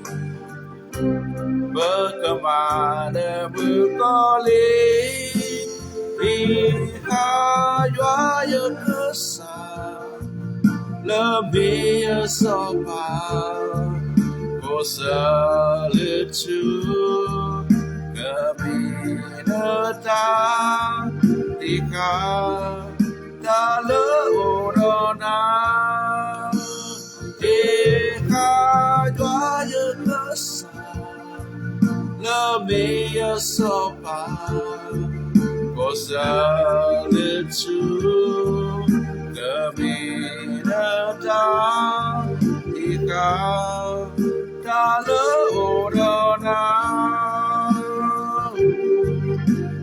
Berkemana berkali Ika ywa kesal Lebih sopan Pour solitude Kami datang Ika le orona Eka joyeux que ça Le meilleur sopa Cause le tout Le meilleur Eka da le orona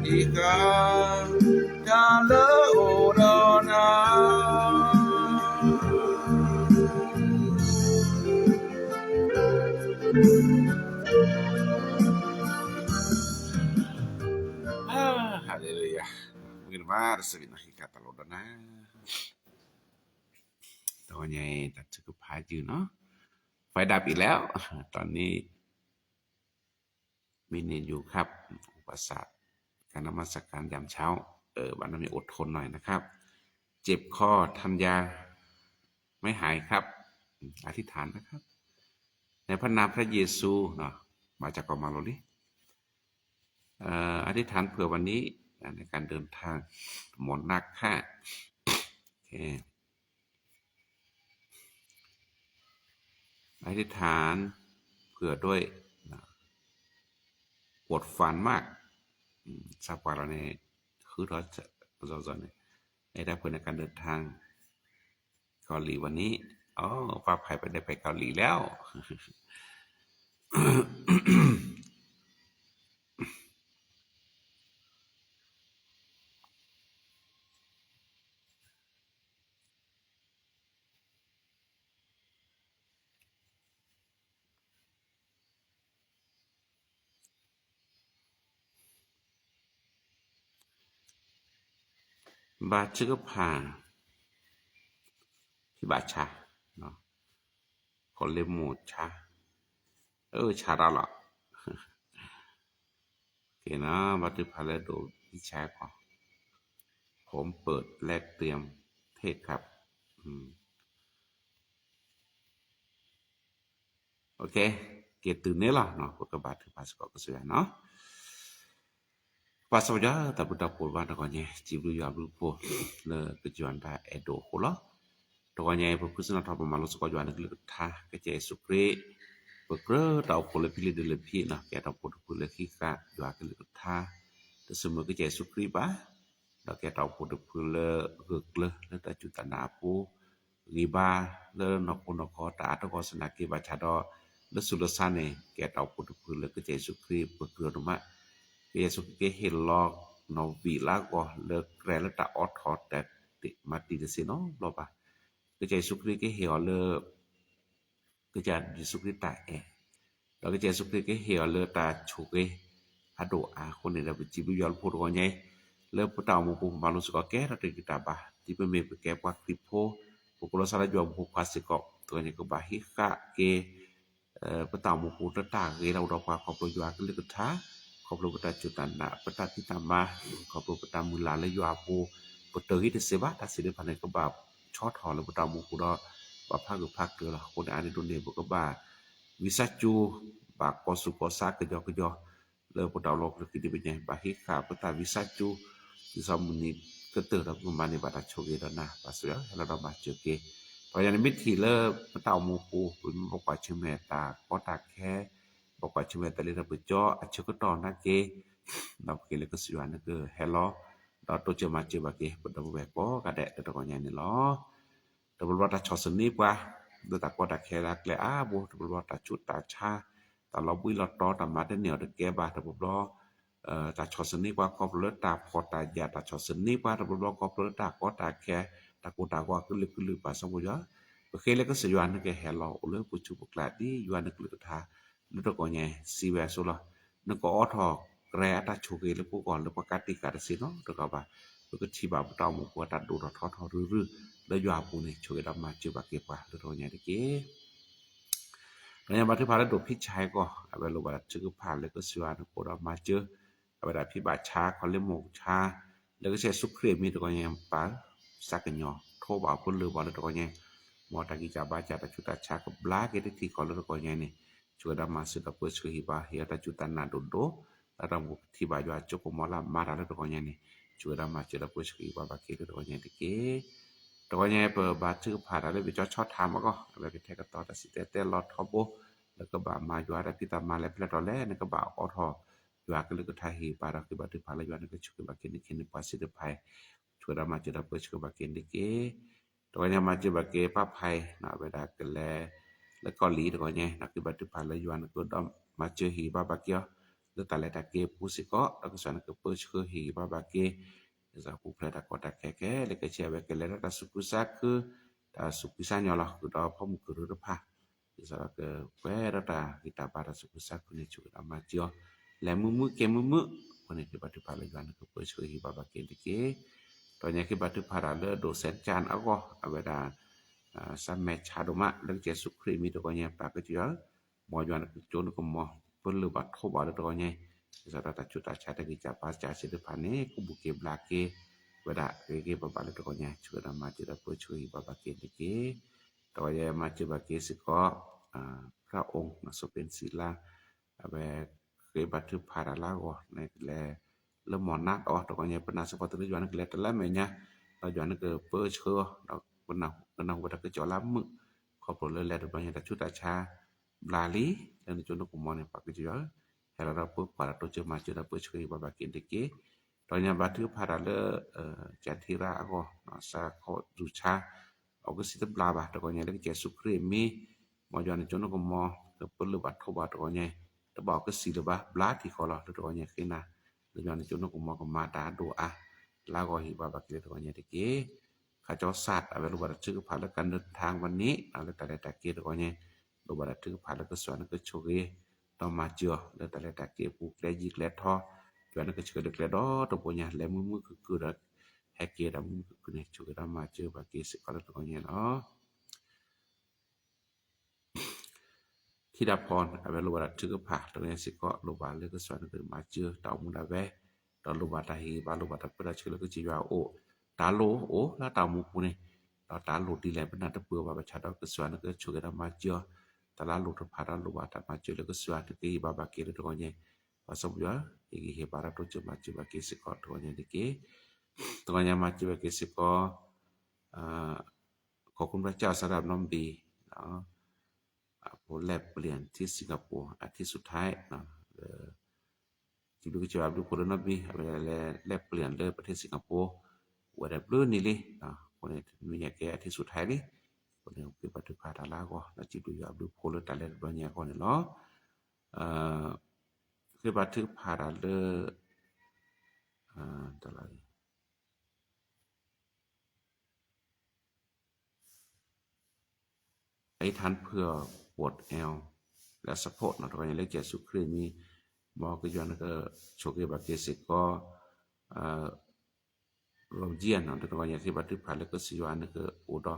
Eka da le orona Haleluya. Mungkin marsa kita talodana. Tawanya tak cukup hajiเนาะไฟดับอีกแล้วตอนนี้มีเนอยู่ครับอุปสรรคการนมัสการยามเช้าวันนี้อดทนหน่อยนะครับเจ็บคอทานยาไม่หายครับอธิษฐานนะครับในพระนามพระเยซูเนาะมาจากกอมาโลลิอธิษฐานเพื่อวันนี้ในการเดินทางหมดนักค่ะโอเคอธิษฐานเพื่อด้วยปวดฟันมากทราบว่าเราในคือเราจะในได้เพื่อในการเดินทางเกาหลีวันนี้ป้าภัยไปได้ไปเกาหลีแล้ว บาชก็ผ่าที่บาชาเนาะคนเลหมูชาชาดาล่ะโอเคนะบัดนี้พาแล้วดูพี่ชายก่อนผมเปิดแลกเตรียมเทศครับโอเคเกตื่นนี่ล่ะเนาะก็บาดที่ภาษาก็สวยเนาะPas saja tak berdapat wan takanya ciblu ya blupo le kejuan da edo kola takanya berkusna ta pamalu suka juan le tha ke Yesu Kri bekre tau pole pilih de le pi na ke ta pod pole khika jua ke le tha te semua ke Yesu Kri ba da ke tau pod pole gek le ta juta na pu riba le no kono ko ta ta ko sna ke ba cha do le sulasane ke tau pod pole ke Yesu Kri bekre no ma Yesu ke helok no vila ko le krela ta othot ta mati de sino lo ba ke Yesu Kri ke hel le ke ja Yesu Kri ta lo ke Yesu Kri ke hel le ta chuke ado a kon ne da ji bu yol pho ko nyai le pu ta mo pu ma lo su ko ke ta te kita ba ti pe me pe ke kwa kripo pu ko sala jo pu kwa se ko to ne ko ba hi ka ke pu ta mo pu ta ta ke la do kwa ko pro yo ke le ka thaขอบพระพุทธจุตันนะปตติตามาขอบพระพุทธมุลาและยาโพปตหิตเสวะตัสิเดพันกบาชอทอและพุทธมุกุดบาภาคภาคเตละคนอานิโดเนบกบาวิสัจจูบากกสุกสากะยอเลพุทธโลกกิติปัญญาบาหิขาปตาวิสัจจูที่สมุนิกะเตระประมาณในบาตโชเกดนะปะเสือเราดมาเจเกเพราะฉะนั้นมิถีเลพุทธมุกุเป็นบอกว่าชื่อแม่ตาก็ตาแค่บอกว่าชื่อตะเลระบุจออัชกตอนะเกดอกเกเลก็สิวานะเกเฮลอดอตเจมาเจบาเกปดบแวก็กะแดตะกอญานี่ลอตบลวตาชอสนิปว่าดตะกอตะแครักแลบ่ตบลวตาจุดตาชาตะลอบุยลอตอตะมาได้เหนียวตะแกบาตะบลอตาชอสนิปว่าก็เลตาพอตายาตาชอสนิปว่าตะบลอก็เลตาก็ตาแคตะกูตาก็กึลึปาสมยเกเลก็สิวานะเกเฮลอเลปุจุบกลาดียวนกลึทาlu to ko nye si we so la no ko otho kre ata chuke le pu ko le pakati ka de sino to ka ba ko thi ba ta mo ko ta do tho ru le ywa pu ne chuke da ma chu ba ke pa lu to nye de ke ne ba thi pha le do phi chai ko abe lo ba chu ko pha le ko siwa no ko da ma chu abe da phi ba cha ko le mo cha le ko se su kre mi to ko nye pa sa ka nyo tho ba ko le ba le to ko nye mo ta ki cha ba cha ta chu ta cha ko bla ke de thi ko le to ko nye ni chuka da masu da pusu hiba ya da juta na dodo da mu tiba jo acho ko mola mara da ko nyane ช่วยรามาเจอปุชกีบาบาเกตตัวเนี่ยติเกตัวเนี่ยเปิดบาชื่อผ่านอะไรไปจอดช็อตทามก็อะไรก็แท้ก็ต่อตัดสิแต่ลอดทอบแล้วก็บามาอยู่อะไรพิตามาแล้วตอนแรกนี่ก็บาออทออยู่ก็เลยก็ทาฮีปาราคือบาถึงผ่านแล้วอยู่ก็ช่วยบาเกนเคนปัสสิเดภัยช่วยรามาเจอปุชกีบาเกนติเกตัวเนี่ยมาเจอบาเกป้าภัยนะเวลากันแล้วก็ลีตัวเนี่ยนักปฏิบัติแล้วอยู่อันก็ดอมมาเจอฮีบาบาเกียแล้วแต่ละตะเกผู้สิก็แล้วก็สอนก็เปิดชื่อฮีบาบาเกza ku preta kota keke le ke chebe ke le ta sukusa ku ta sukusa nyola ku da phom ku ru pha za ke kwe ta kita para sukusa ku ni chu da ma tio le mu ke mu ko ne ke ba tu pa le gan ku pu chu hi baba ke de ke to nya ke ba tu pa ra le do sen chan a ko a ba da sa me cha do ma le ke su kri mi to ko nya pa ke tio mo yuan ku chon ko mo pu lu ba tho ba to nya Zara chuta chata ki chapa chasi de pane ku buke blake wada ke baba le to nya chuda ma chuda po chui baba ke de ke to ya ma chuba ke si ko พระองค์สเป็นศิลาแบบเคยบัตรภาระลาก็ในแลละหมอนัดออกตก็เนี่ยปนาสปตริยานก็แลแต่ละแม่เนี่ยเราย้อนก็เปิ้เชื่อเราปนาวัดก็จอล้ำมึขอปลดเลยแลตัวเนี่ยชุดอาชาบลาลีแล้วในจนกุมเนี่ยปักจิ๋วให้เราเปิ้ปาราตัวเจอมาจุดเปิ้ช่วยบาบากินตะเกตอนนี้บัตรภาระเลจันทิราก็สาขอดูชาเอาก็สิตบลาบาตก็เนี่ยแล้วก็เจสุครีมีมอย้อนในจนกุมก็เปิ้ลบัตรทบาตก็เนี่ยตะบอกก็สิลบาบลาที่ขอเราตัวเนี่ยขึ้นนะแล้วย้อนในจนกุมก็มาตาดูอะลาก็หิบาบากินตัวเนี่ยตะเกข้าเจ้าสัตว์เอาไว้รู้ว่าชื่อผ่านแล้วกันเดินทางวันนี้เอาแล้วแต่ตะเกตัวเนี่ยรู้ว่าชื่อผ่านแล้วก็สอนก็โชเกต้องมาเจอแล้วแต่ตะเกปูแลยิกแลทอจวนก็เชื่อเด็กแลดอตัวปุญญาแลมือคือระแฮกเกดมือคือเนี่ยช่วยรามาเจอบาเกสิก็ตัวเนี่ยเนาะที่ดาพรเอาไว้รู้ว่าชื่อผ่าตัวเนี่ยสิก็รู้ว่าเลยก็สอนก็มาเจอตามุดาเวตอรู้ว่าตาฮีบารู้ว่าตะเปราชื่อแล้วก็จิว่าโอตาโลโอแล้วตามุกูเนี่ยตาโลดีแลเป็นน่าตะเปือว่าประชาดก็สอนก็ช่วยรามาเจอตาลาลุทภาระรู้ว่าตามาเจอแล้วก็สอนที่บาบาเกตัวเนี่ยPasabya igi hebara to jema jeba kesiko to nya dike to nya ma jeba kesiko ขอบคุณพระเจ้าสำหรับน้องบีเนาะผู้แลกเปลี่ยนที่สิงคโปร์อาทิตย์สุดท้ายเนาะที่ดูจะดูคนน้องบีแลกเปลี่ยนเลยประเทศสิงคโปร์ว่าได้เปลี่ยนนี่เลยเนาะคนนี้มีแก่อาทิตย์สุดท้ายนี่คนนี้คือปฏิภาณลาก็แล้วจิดูอยากดูโพลตะเลบ่เนี่ยก่อนเนาะคือบันทึกภาระเลตะไลไอ้ทันเพื่อปวดแอวและสะโพกเนาะตัวอย่างเล็กแก่สุขคือมีหมอก็ย้อนก็โชคบาเกสิก็โรงเรียนเนาะตัวอย่างที่บันทึกภาระก็สิวานก็อุด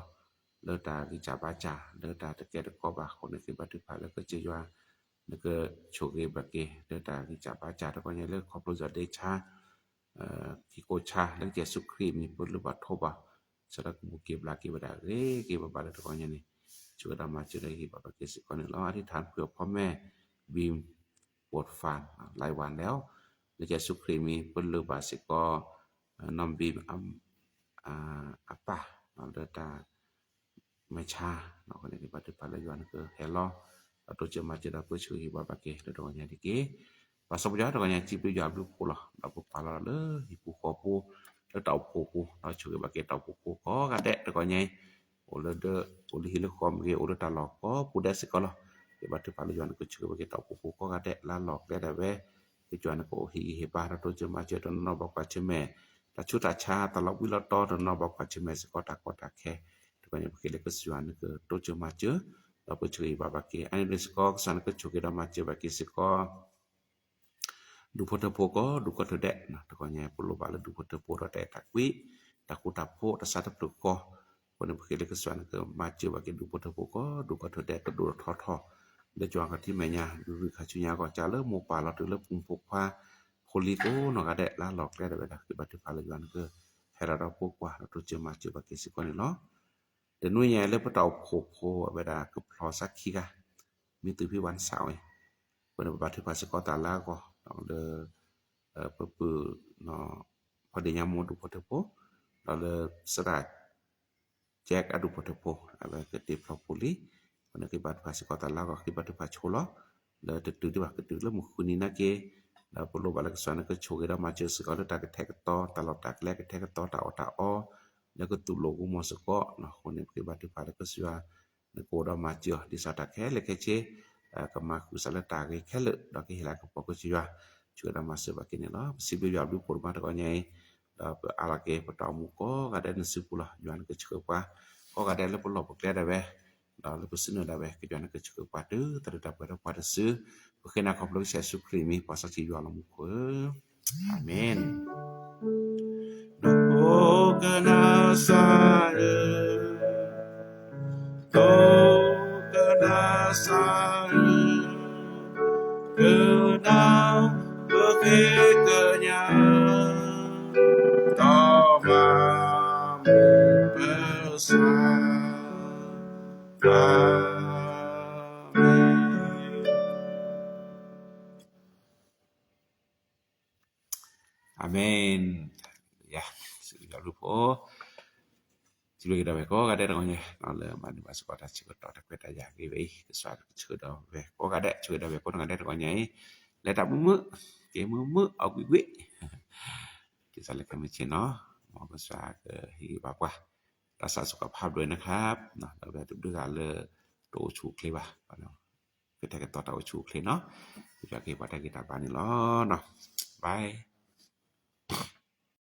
เลตาวิจาบาจาเลตาตะแกตะกอบาคนที่บันทึกภาระก็จะว่าแล้วก็โชเกบาเกเดตาวิจาบาจาแล้วก็เนี่ยเลิกขอบรู้จักเดชาที่โกชาแล้วจะสุครีมีปุรุบัตโทบาสระกุเกบลาเกบดาเรเกบบาแล้วก็เนี่ยนี่ช่วยรามาจุได้บาบาเกสิก่อนแล้วอธิษฐานเพื่อพ่อแม่บีมปวดฟันหลายวันแล้วแล้วจะสุครีมีปุรุบาสิก็นำบีมอัปปะเดตาไม่ชาเนาะคนนี้ปฏิบัติแล้วย้อนก็เฮลatau cuma tidak percaya bapa ke doanya dike pasal dia doanya cipu ya bu pula dapat pala le ibu kopu le tau poku tau curi bake tau poku ko kade doanya ole de ole hile kom ke ole ta lok ko puda sekolah ke batu pala juan ke curi bake tau poku ko kade la lok de da we ke juan ko hi he para to cuma je no bapa ceme ta chuta cha ta lok wi lo to no bapa ceme sekota kota ke doanya ke le ke juan ke to cuma jeเราไปช่วยบาบาเกอันนี้สก็สันก็ช่วยรามาเจบาเกสิก็ดูพทโพก็ดูก็เถดะนะตะก็เนี่ยปุโลบาลดูพทโพตะแต่ตักวิตะกุตะโพตะสัตตุก็คนเพิ่นเลยก็สันก็มาเจบาเกดูพทโพก็ดูก็เถดะก็ดูทอๆแล้วจวงกันที่แม่ย่าดูขาชุญญาก็จะเริ่มโมปาเราเริ่มปุงพกพาโคลิโตเนาะก็ได้ลาหลอกได้แบบคือบัดพาลย้อนก็ให้เราพกว่าเราตัวเจมาเจบาเกสิก็นี่เนาะเดี๋ยวนู้นใหญ่เลยปะเตาโพเวลาก็พอสักขี้กะมีตือพี่วันเสาร์เปิ้นบัดที่ภาษากตาลาก็ต้องเด้อปื้อเนาะพ dia mo du potepo lalu serat cek adu potepo ala ke propoli pada kibat pasi kota la kibat pa chola la tu di ba tu la mu kunina ke la polo bala ke sana ke chogera ma che se ka ta ke tek to ta lo ta le ke tek to ta o ta o la ke tu lo mo se ko na khone kibat pa ke sia na ko da ma che di sa ta ke le ke che ka ma ku sa la ta ke ke le da ke hila ke po ke sia chua da ma se ba ke ne la si be ya du por ma ta ko nyai ala ke patamu ko kada nasi pula juan ke cekapa ko kada le pula pokle da be da le pusina da be ke juan ke cekapa tu terhadap pada se kena koplo se supremi pasal ci jual mu ko amen do kana sa do kana sa kenal bekenya toma besar amen ya sudah lupa Chỉ biết là có cái đấy đâu nhỉ nó là mà đi masuk kota chỉ có đó đặc biệt là cái vậy cái soạn chưa đâu về có cái đấy chưa đâu về có cái đấy đâu nhỉ lại đọc mưa cái mưa ở quý vị thì sẽ là cái mình chỉ nó màภาษาที่บอกว่ารักษาสุขภาพด้วยนะครับเนาะแล้วแบบด้วยกันเลยโตชูเคลว่าเนาะคือแต่ก็ต่อชูเคลเนาะอยากให้ว่าได้กินตาบานนี่ล้อเนาะบาย